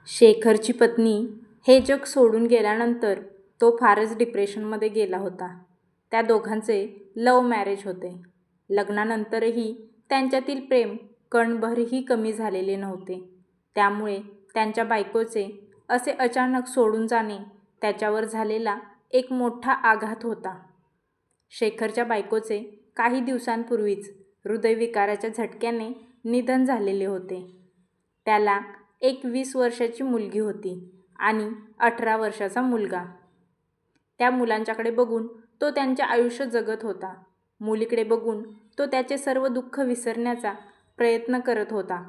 शेखरची पत्नी हे जग सोडून गेल्यानंतर तो फारच डिप्रेशनमध्ये गेला होता. त्या दोघांचे लव्ह मॅरेज होते. लग्नानंतरही त्यांच्यातील प्रेम कणभरही कमी झालेले नव्हते. त्यामुळे त्यांच्या बायकोचे असे अचानक सोडून जाणे त्याच्यावर झालेला एक मोठा आघात होता. शेखरच्या बायकोचे काही दिवसांपूर्वीच हृदयविकाराच्या झटक्याने निधन झालेले होते. त्याला एक 20 वर्षाची मुलगी होती आणि 18 वर्षाचा मुलगा. त्या मुलांच्याकडे बघून तो त्यांचे आयुष्य जगत होता. मुलीकडे बघून तो त्याचे सर्व दुःख विसरण्याचा प्रयत्न करत होता.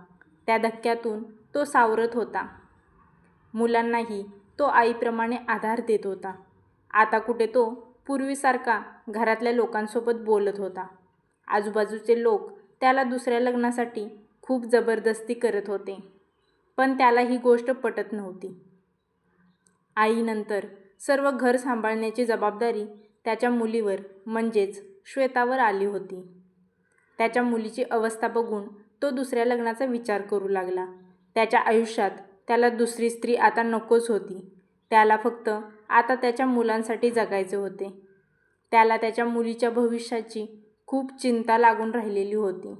त्या धक्क्यातून तो सावरत होता. मुलांनाही तो आईप्रमाणे आधार देत होता. आता कुठे तो पूर्वीसारखा घरातल्या लोकांसोबत बोलत होता. आजूबाजूचे लोक त्याला दुसऱ्या लग्नासाठी खूप जबरदस्ती करत होते, पण त्याला ही गोष्ट पटत नव्हती. आईनंतर सर्व घर सांभाळण्याची जबाबदारी त्याच्या मुलीवर म्हणजेच श्वेतावर आली होती. त्याच्या मुलीची अवस्था बघून तो दुसऱ्या लग्नाचा विचार करू लागला. त्याच्या आयुष्यात त्याला दुसरी स्त्री आता नकोच होती. त्याला फक्त आता त्याच्या मुलांसाठी जगायचे होते. त्याला त्याच्या मुलीच्या भविष्याची खूप चिंता लागून राहिलेली होती.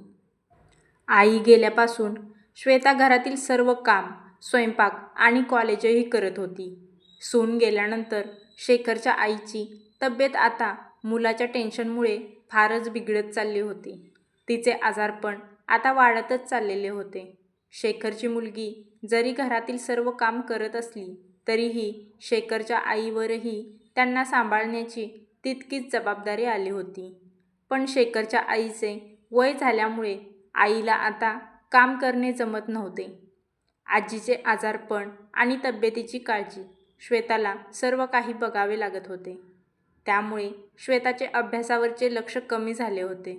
आई गेल्यापासून श्वेता घरातील सर्व काम, स्वयंपाक आणि कॉलेजही करत होती. सून गेल्यानंतर शेखरच्या आईची तब्येत आता मुलाच्या टेन्शनमुळे फारच बिघडत चालली होती. तिचे आजारपण आता वाढतच चाललेले होते. शेखरची मुलगी जरी घरातील सर्व काम करत असली तरीही शेखरच्या आईवरही त्यांना सांभाळण्याची तितकीच जबाबदारी आली होती. पण शेखरच्या आईचे वय झाल्यामुळे आईला आता काम करणे जमत नव्हते. आजीचे आजारपण आणि तब्येतीची काळजी, श्वेताला सर्व काही बघावे लागत होते. त्यामुळे श्वेताचे अभ्यासावरचे लक्ष कमी झाले होते.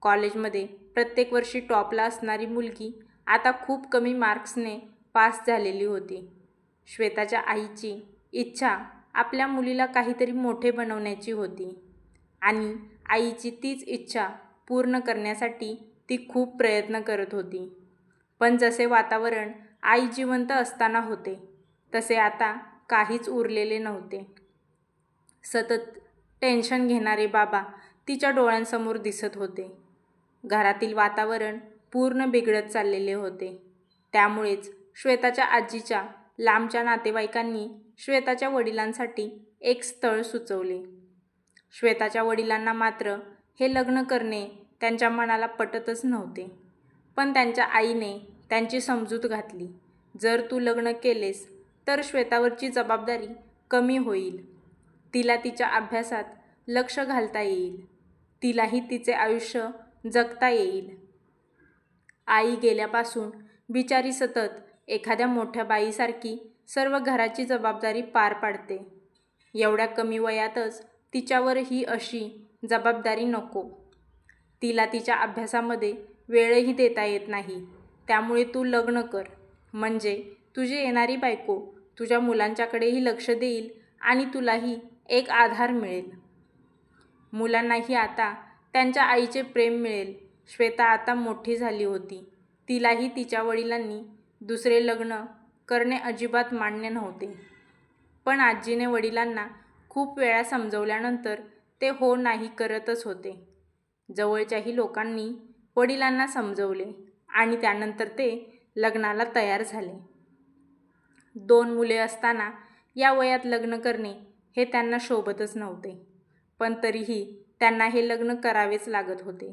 कॉलेजमध्ये प्रत्येक वर्षी टॉपला असणारी मुलगी आता खूप कमी मार्क्सने पास झालेली होती. श्वेताच्या आईची इच्छा आपल्या मुलीला काहीतरी मोठे बनवण्याची होती आणि आईची तीच इच्छा पूर्ण करण्यासाठी ती खूप प्रयत्न करत होती. पण जसे वातावरण आई जिवंत असताना होते तसे आता काहीच उरलेले नव्हते. सतत टेन्शन घेणारे बाबा तिच्या डोळ्यांसमोर दिसत होते. घरातील वातावरण पूर्ण बिघडत चाललेले होते. त्यामुळेच श्वेताच्या आजीच्या लांबच्या नातेवाईकांनी श्वेताच्या वडिलांसाठी एक स्थळ सुचवले. श्वेताच्या वडिलांना मात्र हे लग्न करणे त्यांच्या मनाला पटतच नव्हते. पण त्यांच्या आईने त्यांची समजूत घातली. जर तू लग्न केलेस तर श्वेतावरची जबाबदारी कमी होईल. तिला तिच्या अभ्यासात लक्ष घालता येईल. तिलाही तिचे आयुष्य जगता येईल. आई गेल्यापासून बिचारी सतत एखाद्या मोठ्या बाईसारखी सर्व घराची जबाबदारी पार पाडते. एवढ्या कमी वयातच तिच्यावर ही अशी जबाबदारी नको. तिला तिच्या अभ्यासामध्ये वेळही देता येत नाही. त्यामुळे तू लग्न कर, म्हणजे तुझी येणारी बायको तुझ्या मुलांच्याकडेही लक्ष देईल आणि तुलाही एक आधार मिळेल. मुलांनाही आता त्यांच्या आईचे प्रेम मिळेल. श्वेता आता मोठी झाली होती. तिलाही तिच्या वडिलांनी दुसरे लग्न करणे अजिबात मान्य नव्हते. पण आजीने वडिलांना खूप वेळा समजवल्यानंतर ते हो नाही करतच होते. जवळच्याही लोकांनी वडिलांना समजवले आणि त्यानंतर ते लग्नाला तयार झाले. 2 मुले असताना या वयात लग्न करणे हे त्यांना शोभतच नव्हते. पण तरीही त्यांना हे लग्न करावेच लागत होते.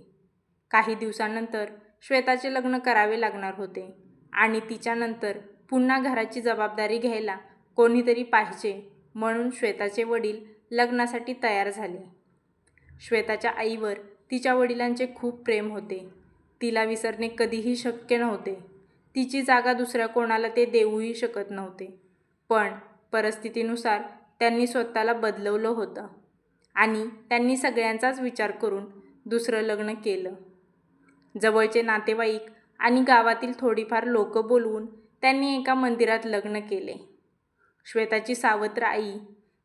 काही दिवसानंतर श्वेताचे लग्न करावे लागणार होते आणि तिच्यानंतर पुन्हा घराची जबाबदारी घ्यायला कोणीतरी पाहिजे म्हणून श्वेताचे वडील लग्नासाठी तयार झाले. श्वेताच्या आईवर तिच्या वडिलांचे खूप प्रेम होते. तिला विसरणे कधीही शक्य नव्हते. तिची जागा दुसऱ्या कोणाला ते देऊही शकत नव्हते. पण परिस्थितीनुसार त्यांनी स्वतःला बदलवलं होतं आणि त्यांनी सगळ्यांचाच विचार करून दुसरं लग्न केलं. जवळचे नातेवाईक आणि गावातील थोडीफार लोक बोलवून त्यांनी एका मंदिरात लग्न केले. श्वेताची सावत्र आई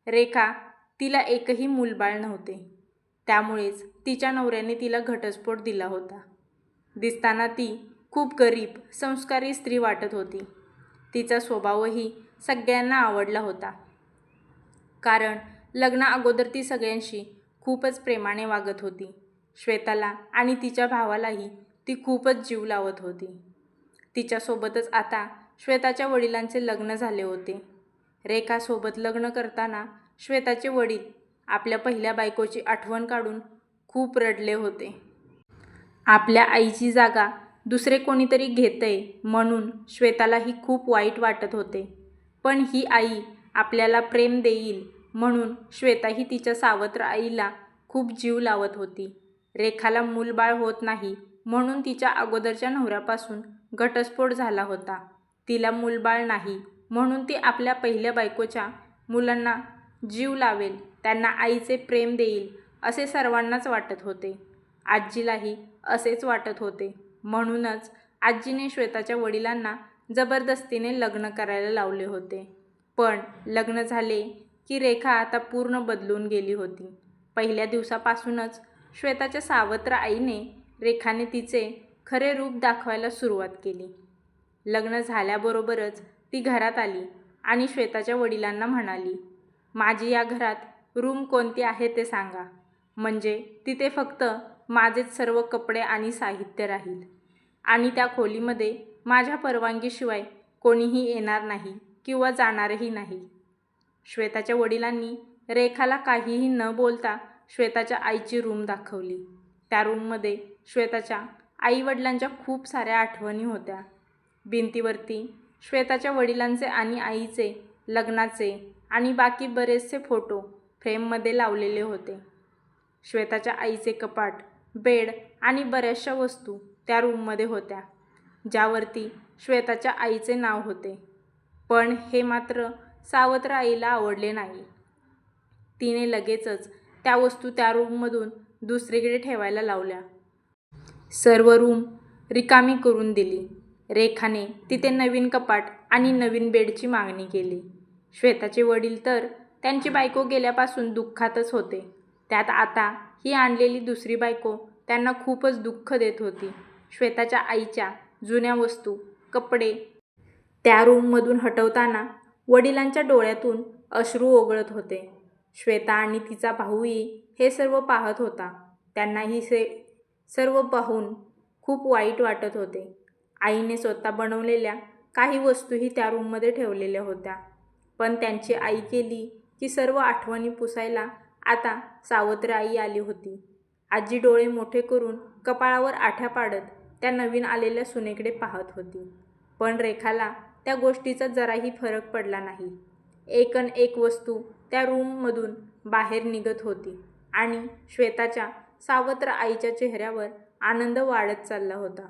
रेखा, तिला एकही मूलबाळ नव्हते. त्यामुळेच तिच्या नवऱ्याने तिला घटस्फोट दिला होता. दिसताना ती खूप गरीब, संस्कारी स्त्री वाटत होती. तिचा स्वभावही सगळ्यांना आवडला होता, कारण लग्ना अगोदर ती सगळ्यांशी खूपच प्रेमाने वागत होती. श्वेताला आणि तिच्या भावालाही ती खूपच जीव लावत होती. तिच्यासोबतच आता श्वेताच्या वडिलांचे लग्न झाले होते. रेखासोबत लग्न करताना श्वेताचे वडील आपल्या पहिल्या बायकोची आठवण काढून खूप रडले होते. आपल्या आईची जागा दुसरे कोणीतरी घेतंय म्हणून श्वेतालाही खूप वाईट वाटत होते. पण ही आई आपल्याला प्रेम देईल म्हणून श्वेताही तिच्या सावत्र आईला खूप जीव लावत होती. रेखाला मूलबाळ होत नाही म्हणून तिच्या अगोदरच्या नवऱ्यापासून घटस्फोट झाला होता. तिला मूलबाळ नाही म्हणून ती आपल्या पहिल्या बायकोच्या मुलांना जीव लावेल, त्यांना आईचे प्रेम देईल असे सर्वांनाच वाटत होते. आजीलाही असेच वाटत होते. म्हणूनच आजीने श्वेताच्या वडिलांना जबरदस्तीने लग्न करायला लावले होते. पण लग्न झाले की रेखा आता पूर्ण बदलून गेली होती. पहिल्या दिवसापासूनच श्वेताच्या सावत्र आईने रेखाने तिचे खरे रूप दाखवायला सुरुवात केली. लग्न झाल्याबरोबरच ती घरात आली आणि श्वेताच्या वडिलांना म्हणाली, माझी या घरात रूम कोणती आहे ते सांगा, म्हणजे तिथे फक्त माझेच सर्व कपडे आणि साहित्य राहील आणि त्या खोलीमध्ये माझ्या परवानगीशिवाय कोणीही येणार नाही किंवा जाणारही नाही. श्वेताच्या वडिलांनी रेखाला काहीही न बोलता श्वेताच्या आईची रूम दाखवली. त्या रूममध्ये श्वेताच्या आईवडिलांच्या खूप साऱ्या आठवणी होत्या. भिंतीवरती श्वेताच्या वडिलांचे आणि आईचे लग्नाचे आणि बाकी बरेचसे फोटो फ्रेममध्ये लावलेले होते. श्वेताच्या आईचे कपाट, बेड आणि बऱ्याचशा वस्तू त्या रूममध्ये होत्या, ज्यावरती श्वेताच्या आईचे नाव होते. पण हे मात्र सावत्र आईला आवडले नाही. तिने लगेचच त्या वस्तू त्या रूममधून दुसरीकडे ठेवायला लावल्या. सर्व रूम रिकामी करून दिली. रेखाने तिथे नवीन कपाट आणि नवीन बेडची मागणी केली. श्वेताचे वडील तर त्यांची बायको गेल्यापासून दुःखातच होते. त्यात आता ही आणलेली दुसरी बायको त्यांना खूपच दुःख देत होती. श्वेताच्या आईच्या जुन्या वस्तू, कपडे त्या रूममधून हटवताना वडिलांच्या डोळ्यातून अश्रू ओघळत होते. श्वेता आणि तिचा भाऊही हे सर्व पाहत होता. त्यांनाही सर्व पाहून खूप वाईट वाटत होते. आईने स्वतः बनवलेल्या काही वस्तूही त्या रूममध्ये ठेवलेल्या होत्या. पण त्यांची आई गेली की सर्व आठवणी पुसायला आता सावत्र आई आली होती. आजी डोळे मोठे करून कपाळावर आठ्या पाडत त्या नवीन आलेल्या सुनेकडे पाहत होती. पण रेखाला त्या गोष्टीचा जराही फरक पडला नाही. एकन एक वस्तू त्या रूममधून बाहेर निघत होती आणि श्वेताच्या सावत्र आईच्या चेहऱ्यावर आनंद वाढत चालला होता.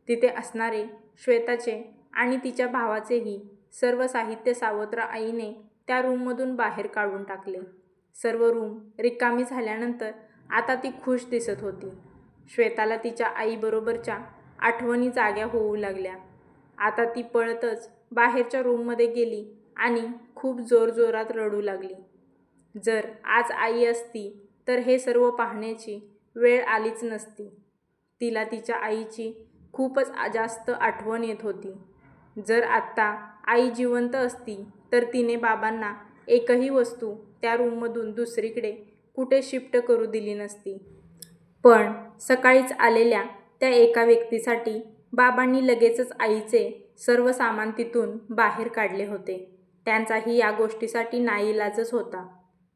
तिथे असणारे श्वेताचे आणि तिच्या भावाचेही सर्व साहित्य सावत्र आईने त्या रूममधून बाहेर काढून टाकले. सर्व रूम रिकामी झाल्यानंतर आता ती खुश दिसत होती. श्वेताला तिच्या आईबरोबरच्या आठवणी जाग्या होऊ लागल्या. आता ती पळतच बाहेरच्या रूममध्ये गेली आणि खूप जोरजोरात रडू लागली. जर आज आई असती तर हे सर्व पाहण्याची वेळ आलीच नसती. तिला तिच्या आईची खूपच जास्त आठवण येत होती. जर आत्ता आई जिवंत असती तर तिने बाबांना एकही वस्तू त्या रूममधून दुसरीकडे कुठे शिफ्ट करू दिली नसती. पण सकाळीच आलेल्या त्या एका व्यक्तीसाठी बाबांनी लगेचच आईचे सर्व सामान तिथून बाहेर काढले होते. त्यांचाही या गोष्टीसाठी नाईलाजच होता.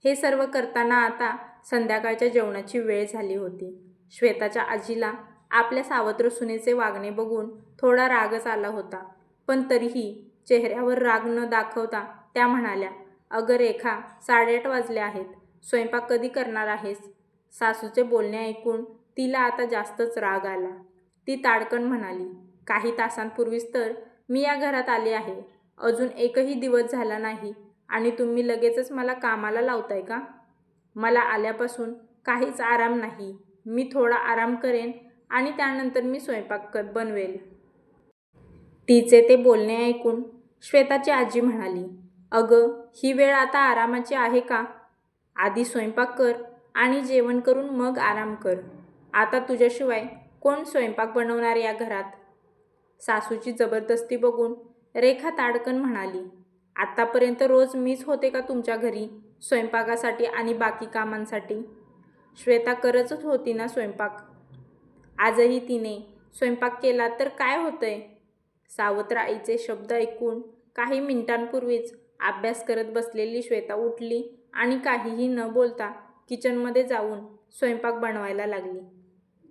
हे सर्व करताना आता संध्याकाळच्या जेवणाची वेळ झाली होती. श्वेताच्या आजीला आपल्या सावत्र सुनेचे वागणे बघून थोडा रागच आला होता. पण तरीही चेहऱ्यावर राग न दाखवता त्या म्हणाल्या, अगं रेखा, 8:30 वाजले आहेत. स्वयंपाक कधी करणार आहेस? सासूचे बोलणे ऐकून तिला आता जास्तच राग आला. ती ताडकन म्हणाली, काही तासांपूर्वीच तर मी या घरात आले आहे. अजून एकही दिवस झाला नाही आणि तुम्ही लगेचच मला कामाला लावताय का? मला आल्यापासून काहीच आराम नाही. मी थोडा आराम करेन आणि त्यानंतर मी स्वयंपाक बनवेल. तिचे ते बोलणे ऐकून श्वेताची आजी म्हणाली, अगं, ही वेळ आता आरामाची आहे का? आधी स्वयंपाक कर आणि जेवण करून मग आराम कर. आता तुझ्याशिवाय कोण स्वयंपाक बनवणार या घरात? सासूची जबरदस्ती बघून रेखा ताडकन म्हणाली, आत्तापर्यंत रोज मीच होते का तुमच्या घरी स्वयंपाकासाठी आणि बाकी कामांसाठी? श्वेता करतच होती ना स्वयंपाक. आजही तिने स्वयंपाक केला तर काय होतंय? सावत्र आईचे शब्द ऐकून काही मिनिटांपूर्वीच अभ्यास करत बसलेली श्वेता उठली आणि काहीही न बोलता किचनमध्ये जाऊन स्वयंपाक बनवायला लागली.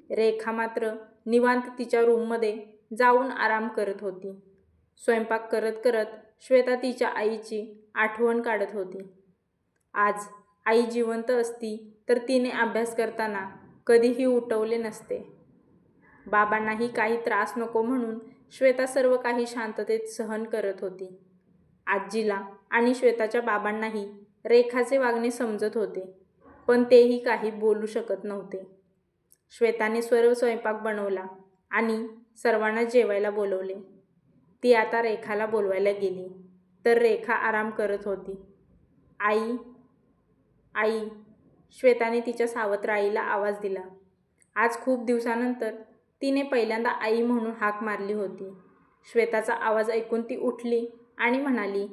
रेखा मात्र निवांत तिच्या रूममध्ये जाऊन आराम करत होती. स्वयंपाक करत करत श्वेता तिच्या आईची आठवण काढत होती. आज आई जिवंत असती तर तिने अभ्यास करताना कधीही उठवले नसते. बाबांनाही काही त्रास नको म्हणून श्वेता सर्व काही शांततेत सहन करत होती. आजीला आणि श्वेताच्या बाबांनाही रेखाचे वागणे समजत होते, पण तेही काही बोलू शकत नव्हते. श्वेताने सर्व स्वयंपाक बनवला आणि सर्वांना जेवायला बोलवले. ती आता रेखाला बोलवायला गेली तर रेखा आराम करत होती. आई, आई, श्वेताने तिच्या सावत्र आईला आवाज दिला. आज खूप दिवसानंतर तिने पहिल्यांदा आई म्हणून हाक मारली होती. श्वेताचा आवाज ऐकून ती उठली आणि म्हणाली,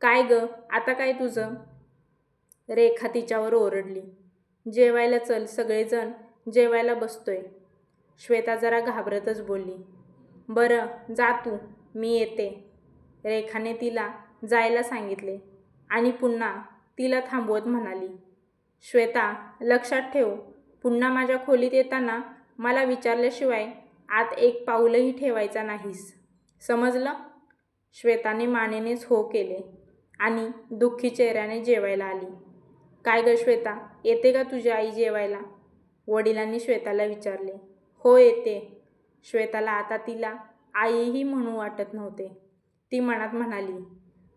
काय ग, आता काय तुझं? रेखा तिच्यावर ओरडली, जेवायला चल, सगळेजण जेवायला बसतोय. श्वेता जरा घाबरतच बोलली, बरं जा तू, मी येते. रेखाने तिला जायला सांगितले आणि पुन्हा तिला थांबवत म्हणाली, श्वेता लक्षात ठेव, पुन्हा माझ्या खोलीत येताना मला विचारल्याशिवाय आत एक पाऊलही ठेवायचा नाहीस, समजलं? श्वेताने मानेनेच हो केले आणि दुःखी चेहऱ्याने जेवायला आली. काय ग श्वेता, येते का तुझी आई जेवायला? वडिलांनी श्वेताला विचारले. हो येते. श्वेताला आता तिला आईही म्हणू वाटत नव्हते. ती मनात म्हणाली,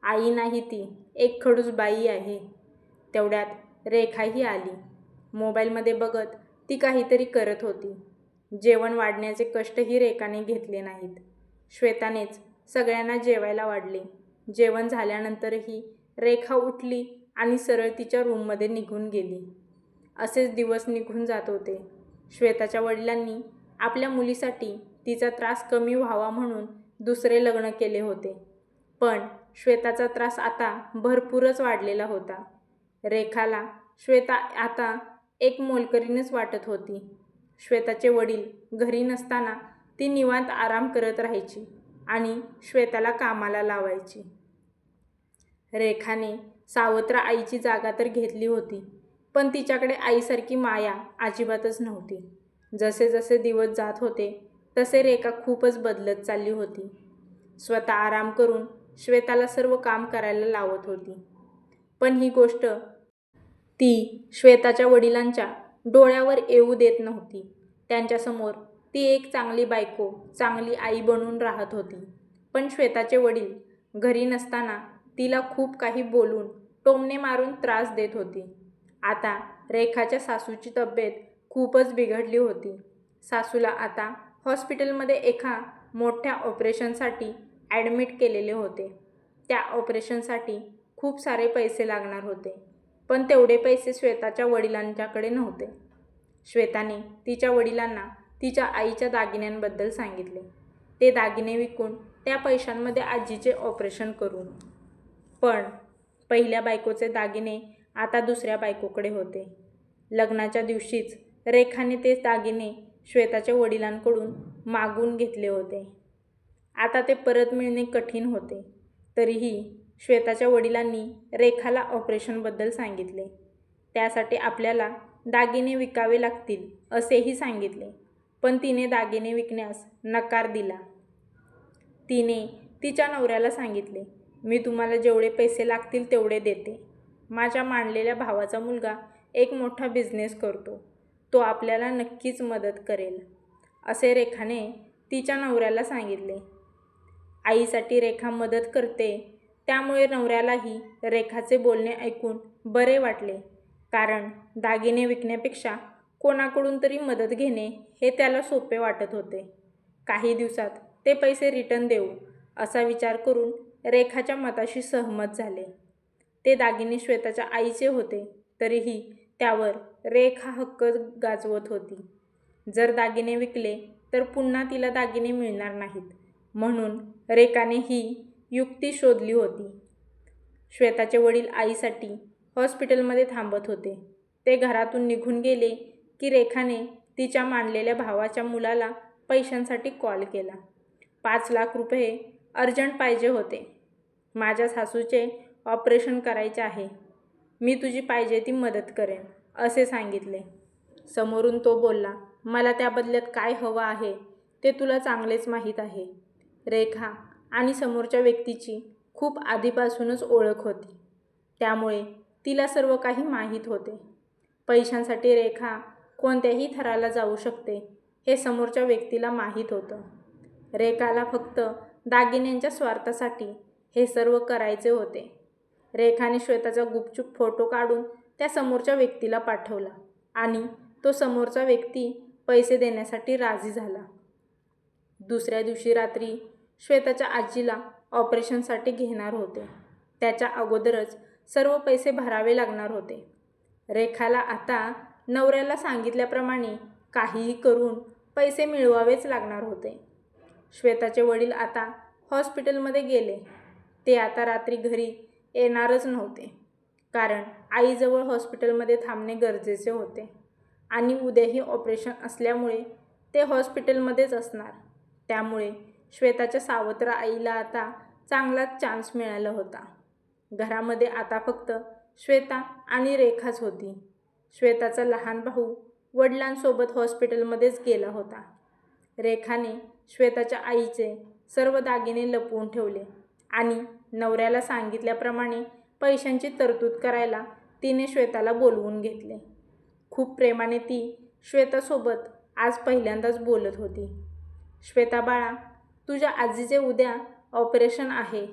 आई नाही ती, एक खडूस बाई आहे. तेवढ्यात रेखाही आली. मोबाईलमध्ये बघत ती काहीतरी करत होती. जेवण वाढण्याचे कष्टही रेखाने घेतले नाहीत. श्वेतानेच सगळ्यांना जेवायला वाढले. जेवण झाल्यानंतरही रेखा उठली आणि सरळ तिच्या रूममध्ये निघून गेली. असेच दिवस निघून जात होते. श्वेताच्या वडिलांनी आपल्या मुलीसाठी तिचा त्रास कमी व्हावा म्हणून दुसरे लग्न केले होते. पण श्वेताचा त्रास आता भरपूरच वाढलेला होता. रेखाला श्वेता आता एक मोलकरीणच वाटत होती. श्वेताचे वडील घरी नसताना ती निवांत आराम करत राहायची आणि श्वेताला कामाला लावायची. रेखाने सावत्र आईची जागा तर घेतली होती, पण तिच्याकडे आईसारखी माया अजिबातच नव्हती. जसे जसे दिवस जात होते तसे रेखा खूपच बदलत चालली होती. स्वतः आराम करून श्वेताला सर्व काम करायला लावत होती. पण ही गोष्ट ती श्वेताच्या वडिलांच्या डोळ्यावर येऊ देत नव्हती. त्यांच्यासमोर ती एक चांगली बायको, चांगली आई बनून राहत होती. पण श्वेताचे वडील घरी नसताना तिला खूप काही बोलून, टोमणे मारून त्रास देत होती. आता रेखाच्या सासूची तब्येत खूपच बिघडली होती. सासूला आता हॉस्पिटलमध्ये एका मोठ्या ऑपरेशनसाठी ॲडमिट केलेले होते. त्या ऑपरेशनसाठी खूप सारे पैसे लागणार होते, पण तेवढे पैसे श्वेताच्या वडिलांच्याकडे नव्हते. श्वेताने तिच्या वडिलांना तिच्या आईच्या दागिन्यांबद्दल सांगितले. ते दागिने विकून त्या पैशांमध्ये आजीचे ऑपरेशन करू. पण पहिल्या बायकोचे दागिने आता दुसऱ्या बायकोकडे होते. लग्नाच्या दिवशीच रेखाने ते दागिने श्वेताच्या वडिलांकडून मागून घेतले होते. आता ते परत मिळणे कठीण होते. तरीही श्वेताच्या वडिलांनी रेखाला ऑपरेशनबद्दल सांगितले. त्यासाठी आपल्याला दागिने विकावे लागतील असेही सांगितले. पण तिने दागिने विकण्यास नकार दिला. तिने तिच्या नवऱ्याला सांगितले, मी तुम्हाला जेवढे पैसे लागतील तेवढे देते. माझ्या मानलेल्या भावाचा मुलगा एक मोठा बिझनेस करतो, तो आपल्याला नक्कीच मदत करेल, असे रेखाने तिच्या नवऱ्याला सांगितले. आईसाठी रेखा मदत करते, त्यामुळे नवऱ्यालाही रेखाचे बोलणे ऐकून बरे वाटले. कारण दागिने विकण्यापेक्षा कोणाकडून तरी मदत घेणे हे त्याला सोपे वाटत होते. काही दिवसात ते पैसे रिटर्न देऊ असा विचार करून रेखाच्या मताशी सहमत झाले. ते दागिने श्वेताच्या आईचे होते, तरीही त्यावर रेखा हक्क गाजवत होती. जर दागिने विकले तर पुन्हा तिला दागिने मिळणार नाहीत, म्हणून रेखाने ही युक्ती शोधली होती. श्वेताचे वडील आईसाठी हॉस्पिटलमध्ये थांबत होते. ते घरातून निघून गेले की रेखाने तिच्या मानलेल्या भावाच्या मुलाला पैशांसाठी कॉल केला. 5 लाख रुपये अर्जंट पाहिजे होते. माझ्या सासूचे ऑपरेशन करायचे आहे. मी तुझी पाहिजे ती मदत करेन, असे सांगितले. समोरून तो बोलला, मला त्या बदल्यात काय हवं आहे ते तुला चांगलेच माहीत आहे. रेखा आणि समोरच्या व्यक्तीची खूप आधीपासूनच ओळख होती. त्यामुळे तिला सर्व काही माहीत होते. पैशांसाठी रेखा कोणत्याही थराला जाऊ शकते हे समोरच्या व्यक्तीला माहीत होतं. रेखाला फक्त दागिन्यांच्या स्वार्थासाठी हे सर्व करायचे होते. रेखाने श्वेताचा गुपचूप फोटो काढून त्या समोरच्या व्यक्तीला पाठवला आणि तो समोरचा व्यक्ती पैसे देण्यासाठी राजी झाला. दुसऱ्या दिवशी रात्री श्वेताच्या आजीला ऑपरेशनसाठी घेणार होते. त्याच्या अगोदरच सर्व पैसे भरावे लागणार होते. रेखाला आता नवऱ्याला सांगितल्याप्रमाणे काहीही करून पैसे मिळवावेच लागणार होते. श्वेताचे वडील आता हॉस्पिटलमध्ये गेले. ते आता रात्री घरी येणारच नव्हते, कारण आईजवळ हॉस्पिटलमध्ये थांबणे गरजेचे होते आणि उद्याही ऑपरेशन असल्यामुळे ते हॉस्पिटलमध्येच असणार. त्यामुळे श्वेताच्या सावत्र आईला आता चांगलाच चान्स मिळाला होता. घरामध्ये आता फक्त श्वेता आणि रेखाच होती. श्वेताचा लहान भाऊ वडिलांसोबत हॉस्पिटलमध्येच गेला होता. रेखाने श्वेताच्या आईचे सर्व दागिने लपवून ठेवले आणि नवऱ्याला सांगितल्याप्रमाणे पैशांची तरतूद करायला तिने श्वेताला बोलवून घेतले. खूप प्रेमाने ती श्वेतासोबत आज पहिल्यांदाच बोलत होती. श्वेता बाळा, तुझ्या आजीचे उद्या ऑपरेशन आहे.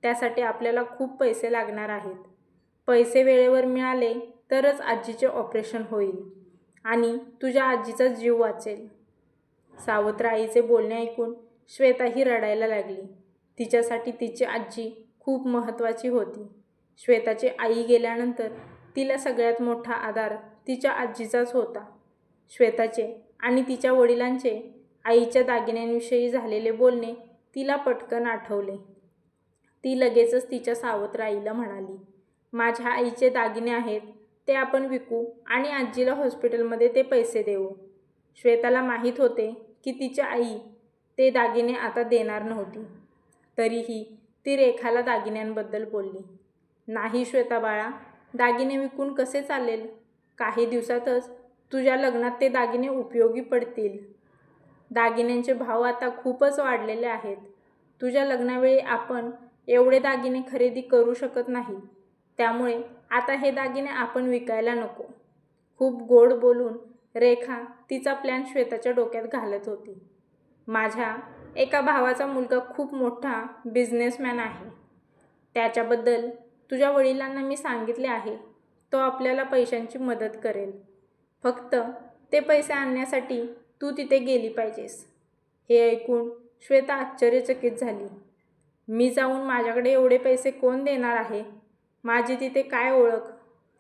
त्यासाठी आपल्याला खूप पैसे लागणार आहेत. पैसे वेळेवर मिळाले तरच आजीचे ऑपरेशन होईल आणि तुझ्या आजीचा जीव वाचेल. सावत्र आईचे बोलणे ऐकून श्वेताही रडायला लागली. तिच्यासाठी तिची आजी खूप महत्त्वाची होती. श्वेताची आई गेल्यानंतर तिला सगळ्यात मोठा आधार तिच्या आजीचाच होता. श्वेताचे आणि तिच्या वडिलांचे आईच्या दागिन्यांविषयी झालेले बोलणे तिला पटकन आठवले. ती लगेचच तिच्या सावत्र आईला म्हणाली, माझ्या आईचे दागिने आहेत, ते आपण विकू आणि आजीला हॉस्पिटलमध्ये ते पैसे देऊ. श्वेताला माहीत होते की तिची आई ते दागिने आता देणार नव्हती. तरीही ती रेखाला दागिन्यांबद्दल बोलली. नाही श्वेता बाळा, दागिने विकून कसे चालेल? काही दिवसातच तुझ्या लग्नात ते दागिने उपयोगी पडतील. दागिन्यांचे भाव आता खूपच वाढलेले आहेत. तुझ्या लग्नावेळी आपण एवढे दागिने खरेदी करू शकत नाही. त्यामुळे आता हे दागिने आपण विकायला नको. खूप गोड बोलून रेखा तिचा प्लॅन श्वेताच्या डोक्यात घालत होती. माझ्या एका भावाचा मुलगा खूप मोठा बिझनेसमॅन आहे. त्याच्याबद्दल तुझ्या वडिलांना मी सांगितले आहे. तो आपल्याला पैशांची मदत करेल. फक्त ते पैसे आणण्यासाठी तू तिथे गेली पाहिजेस. हे ऐकून श्वेता आश्चर्यचकित झाली. मी जाऊन माझ्याकडे एवढे पैसे कोण देणार आहे? माझी तिथे काय ओळख?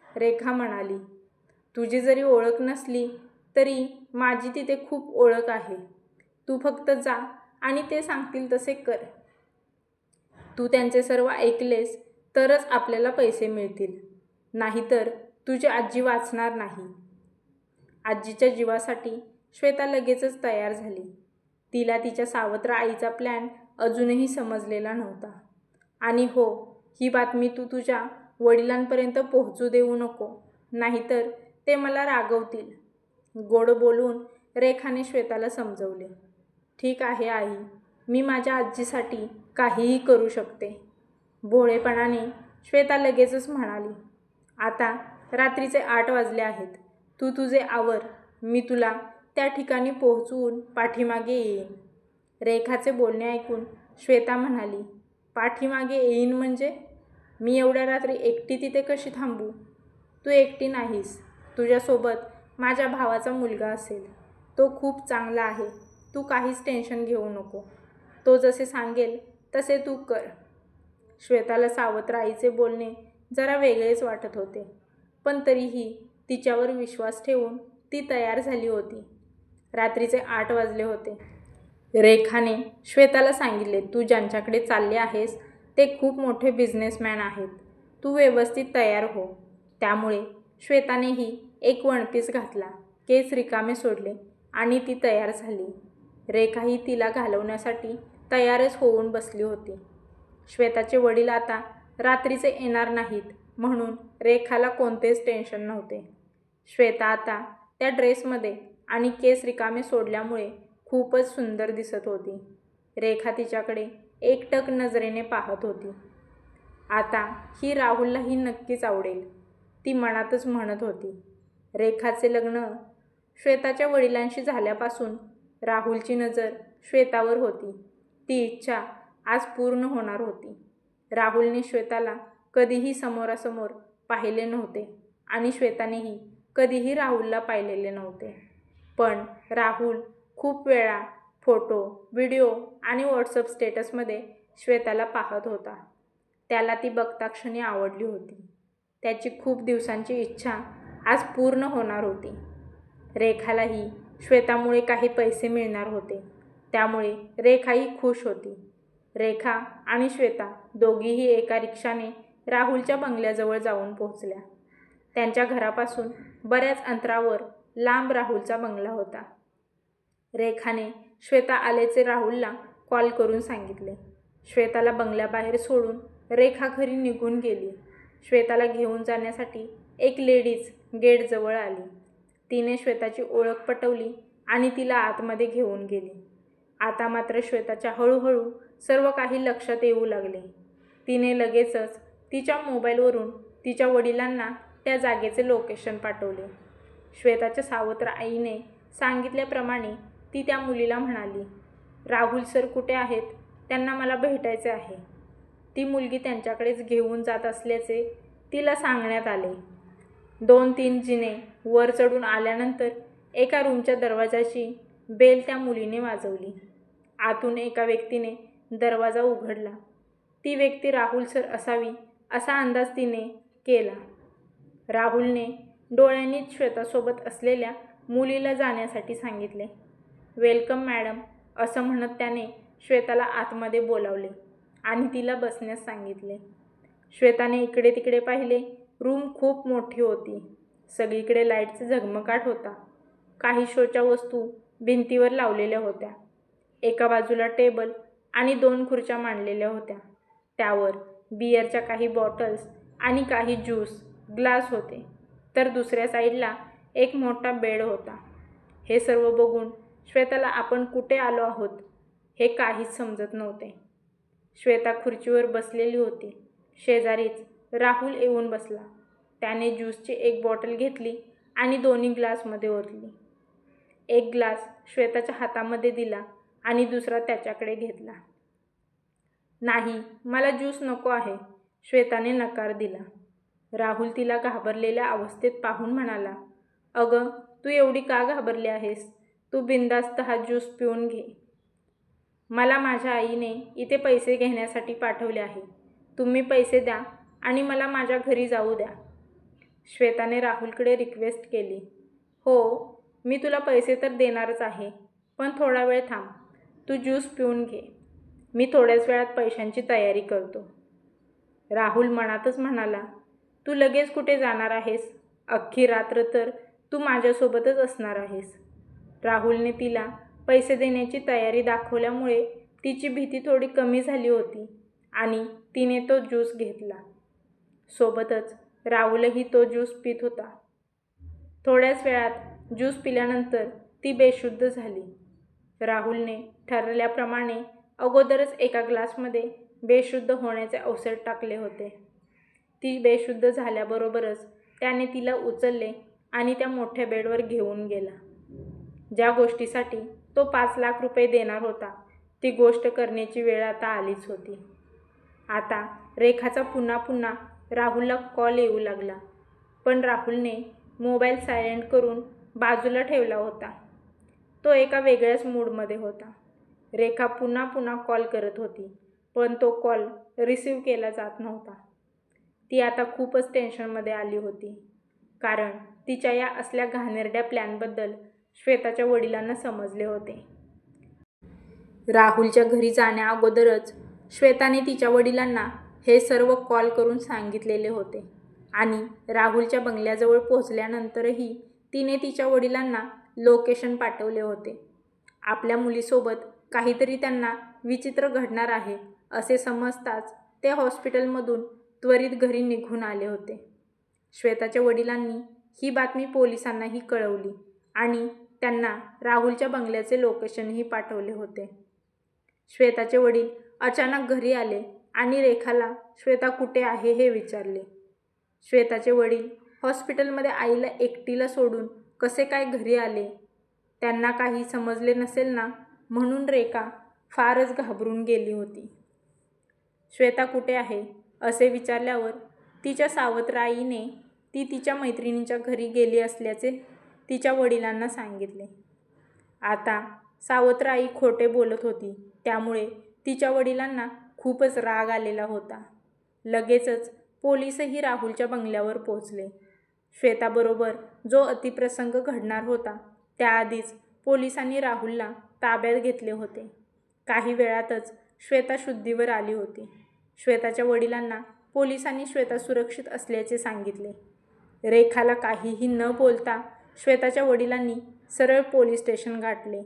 रेखा म्हणाली, तुझी जरी ओळख नसली तरी माझी तिथे खूप ओळख आहे. तू फक्त जा आणि ते सांगतील तसे कर. तू त्यांचे सर्व ऐकलेस तरच आपल्याला पैसे मिळतील. नाहीतर तुझी आजी वाचणार नाही. आजीच्या जीवासाठी श्वेता लगेचच तयार झाली. तिला तिच्या सावत्र आईचा प्लॅन अजूनही समजलेला नव्हता. आणि हो, ही बातमी तू तुझ्या वडिलांपर्यंत पोहोचू देऊ नको, नाहीतर ते मला रागवतील. गोड बोलून रेखाने श्वेताला समजवले. ठीक आहे आई, मी माझ्या आजीसाठी काहीही करू शकते. भोळेपणाने श्वेता लगेचच म्हणाली. आता रात्रीचे 8 वाजले आहेत. तू तुझे आवर. मी तुला त्या ठिकाणी पोहोचवून पाठीमागे येईन. रेखाचे बोलणे ऐकून श्वेता म्हणाली, पाठीमागे येईन म्हणजे? मी एवढ्या रात्री एकटी तिथे कशी थांबू? तू एकटी नाहीस. तुझ्यासोबत माझ्या भावाचा मुलगा असेल. तो खूप चांगला आहे. तू काहीच टेन्शन घेऊ नको. तो जसे सांगेल तसे तू कर. श्वेताला सावत्र आईचे बोलणे जरा वेगळेच वाटत होते, पण तरीही तिच्यावर विश्वास ठेवून ती तयार झाली होती. रात्रीचे 8 वाजले होते. रेखाने श्वेताला सांगितले, तू ज्यांच्याकडे चालले आहेस ते खूप मोठे बिझनेसमॅन आहेत. तू व्यवस्थित तयार हो. त्यामुळे श्वेतानेही एक वनपीस घातला, केस रिकामे सोडले आणि ती तयार झाली. रेखाही तिला घालवण्यासाठी तयारच होऊन बसली होती. श्वेताचे वडील आता रात्रीचे येणार नाहीत म्हणून रेखाला कोणतेच टेन्शन नव्हते. श्वेता आता त्या ड्रेसमध्ये आणि केस रिकामे सोडल्यामुळे खूपच सुंदर दिसत होती. रेखा तिच्याकडे एकटक नजरेने पाहत होती. आता ही राहुललाही नक्कीच आवडेल, ती मनातच म्हणत होती. रेखाचे लग्न श्वेताच्या वडिलांशी झाल्यापासून राहुलची नजर श्वेतावर होती. ती इच्छा आज पूर्ण होणार होती. राहुलने श्वेताला कधीही समोरासमोर पाहिले नव्हते आणि श्वेतानेही कधीही राहुलला पाहिलेले नव्हते. पण राहुल खूप वेळा फोटो, व्हिडिओ आणि व्हॉट्सअप स्टेटसमध्ये श्वेताला पाहत होता. त्याला ती बघताक्षणी आवडली होती. त्याची खूप दिवसांची इच्छा आज पूर्ण होणार होती. रेखालाही श्वेतामुळे काही पैसे मिळणार होते. त्यामुळे रेखाही खुश होती. रेखा आणि श्वेता दोघीही एका रिक्षाने राहुलच्या बंगल्याजवळ जाऊन पोहोचल्या. त्यांच्या घरापासून बऱ्याच अंतरावर लांब राहुलचा बंगला होता. रेखाने श्वेता आल्याचे राहुलला कॉल करून सांगितले. श्वेताला बंगल्याबाहेर सोडून रेखा घरी निघून गेली. श्वेताला घेऊन जाण्यासाठी एक लेडीज गेटजवळ आली. तिने श्वेताची ओळख पटवली आणि तिला आतमध्ये घेऊन गेली. आता मात्र श्वेताच्या हळूहळू सर्व काही लक्षात येऊ लागले. तिने लगेचच तिच्या मोबाईलवरून तिच्या वडिलांना त्या जागेचे लोकेशन पाठवले. श्वेताच्या सावत्र आईने सांगितल्याप्रमाणे ती त्या मुलीला म्हणाली, राहुल सर कुठे आहेत? त्यांना मला भेटायचे आहे. ती मुलगी त्यांच्याकडेच घेऊन जात असल्याचे तिला सांगण्यात आले. 2-3 जिने वर चढून आल्यानंतर एका रूमच्या दरवाजाची बेल त्या मुलीने वाजवली. आतून एका व्यक्तीने दरवाजा उघडला. ती व्यक्ती राहुल सर असावी असा अंदाज तिने केला. राहुलने डोळ्यांनीच श्वेतासोबत असलेल्या मुलीला जाण्यासाठी सांगितले. वेलकम मॅडम असं म्हणत त्याने श्वेताला आतमध्ये बोलावले आणि तिला बसण्यास सांगितले. श्वेताने इकडे तिकडे पाहिले. रूम खूप मोठी होती. सगळीकडे लाईटचा झगमगाट होता. काही शोच्या वस्तू भिंतीवर लावलेल्या होत्या. एका बाजूला टेबल आणि 2 खुर्च्या मांडलेल्या होत्या. त्यावर बिअरच्या काही बॉटल्स आणि काही ज्यूस ग्लास होते. तर दुसऱ्या साईडला एक मोठा बेड होता. हे सर्व बघून श्वेताला आपण कुठे आलो आहोत हे काहीच समजत नव्हते. श्वेता खुर्चीवर बसलेली होती. शेजारीच राहुल येऊन बसला. त्याने ज्यूसची एक बॉटल घेतली आणि दोन्ही ग्लासमध्ये ओतली. एक ग्लास श्वेताच्या हातामध्ये दिला आणि दुसरा त्याच्याकडे घेतला. नाही, मला ज्यूस नको आहे, श्वेताने नकार दिला. राहुल तिला घाबरलेल्या अवस्थेत पाहून म्हणाला, अगं तू एवढी का घाबरली आहेस? तू बिनधास्त हा ज्यूस पिऊन घे. मला माझ्या आईने इथे पैसे घेण्यासाठी पाठवले आहे. तुम्ही पैसे द्या आणि मला माझ्या घरी जाऊ द्या. श्वेताने राहुलकडे रिक्वेस्ट केली. हो, मी तुला पैसे तर देणारच आहे, पण थोडा वेळ थांब. तू ज्यूस पिऊन घे. मी थोड्याच वेळात पैशांची तयारी करतो. राहुल मनातच म्हणाला, तू लगेच कुठे जाणार आहेस? अख्खी रात्र तर तू माझ्यासोबतच असणार आहेस. राहुलने तिला पैसे देण्याची तयारी दाखवल्यामुळे तिची भीती थोडी कमी झाली होती आणि तिने तो ज्यूस घेतला. सोबतच राहुलही तो ज्यूस पित होता. थोड्याच वेळात ज्यूस पिल्यानंतर ती बेशुद्ध झाली. राहुलने ठरवल्याप्रमाणे अगोदरच एका ग्लासमध्ये बेशुद्ध होण्याचे औषध टाकले होते. ती बेशुद्ध झाल्याबरोबरच त्याने तिला उचलले आणि त्या मोठ्या बेडवर घेऊन गेला. ज्या गोष्टीसाठी तो 5 लाख रुपये देणार होता ती गोष्ट करण्याची वेळ आता आलीच होती. आता रेखाचा पुन्हा पुन्हा राहुलला कॉल येऊ लागला. पण राहुलने मोबाईल सायलेंट करून बाजूला ठेवला होता. तो एका वेगळ्याच मूडमध्ये होता. रेखा पुन्हा पुन्हा कॉल करत होती, पण तो कॉल रिसीव्ह केला जात नव्हता. ती आता खूपच टेन्शनमध्ये आली होती. कारण तिच्या या असल्या घाणेरड्या प्लॅनबद्दल श्वेताच्या वडिलांना समजले होते. राहुलच्या घरी जाण्या अगोदरच श्वेताने तिच्या वडिलांना हे सर्व कॉल करून सांगितलेले होते आणि राहुलच्या बंगल्याजवळ पोहोचल्यानंतरही तिने तिच्या वडिलांना लोकेशन पाठवले होते. आपल्या मुलीसोबत काहीतरी त्यांना विचित्र घडणार आहे असे समजताच ते हॉस्पिटलमधून त्वरित घरी निघून आले होते. श्वेताच्या वडिलांनी ही बातमी पोलिसांनाही कळवली आणि त्यांना राहुलच्या बंगल्याचे लोकेशनही पाठवले होते. श्वेताचे वडील अचानक घरी आले आणि रेखाला श्वेता कुठे आहे हे विचारले. श्वेताचे वडील हॉस्पिटलमध्ये आईला एकटीला सोडून कसे काय घरी आले? त्यांना काही समजले नसेल ना, म्हणून रेखा फारच घाबरून गेली होती. श्वेता कुठे आहे असे विचारल्यावर तिच्या सावत्र आईने ती तिच्या मैत्रिणीच्या घरी गेली असल्याचे तिच्या वडिलांना सांगितले. आता सावत्र आई खोटे बोलत होती, त्यामुळे तिच्या वडिलांना खूपच राग आलेला होता. लगेचच पोलीसही राहुलच्या बंगल्यावर पोहोचले. श्वेताबरोबर जो अतिप्रसंग घडणार होता त्याआधीच पोलिसांनी राहुलला ताब्यात घेतले होते. काही वेळातच श्वेता शुद्धीवर आली होती. श्वेताच्या वडिलांना पोलिसांनी श्वेता सुरक्षित असल्याचे सांगितले. रेखाला काहीही न बोलता श्वेताच्या वडिलांनी सरळ पोलीस स्टेशन गाठले.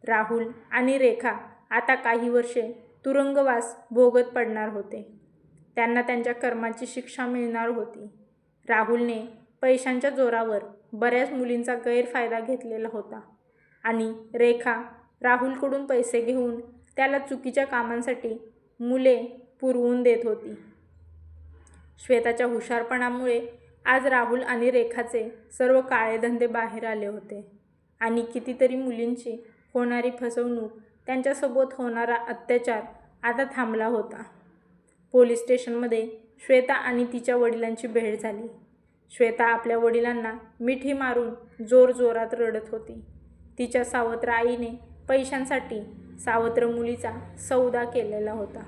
राहुल आणि रेखा आता काही वर्षे तुरुंगवास भोगत पडणार होते. त्यांना त्यांच्या कर्माची शिक्षा मिळणार होती. राहुलने पैशांच्या जोरावर बऱ्याच मुलींचा गैरफायदा घेतलेला होता आणि रेखा राहुलकडून पैसे घेऊन त्याला चुकीच्या कामांसाठी मुले पुरवून देत होती. श्वेताच्या हुशारपणामुळे आज राहुल आणि रेखाचे सर्व काळे धंदे बाहेर आले होते आणि कितीतरी मुलींची होणारी फसवणूक, त्यांच्यासोबत होणारा अत्याचार आता थांबला होता. पोलीस स्टेशनमध्ये श्वेता आणि तिच्या वडिलांची भेट झाली. श्वेता आपल्या वडिलांना मिठी मारून जोरजोरात रडत होती. तिच्या सावत्र आईने पैशांसाठी सावत्र मुलीचा सौदा केलेला होता.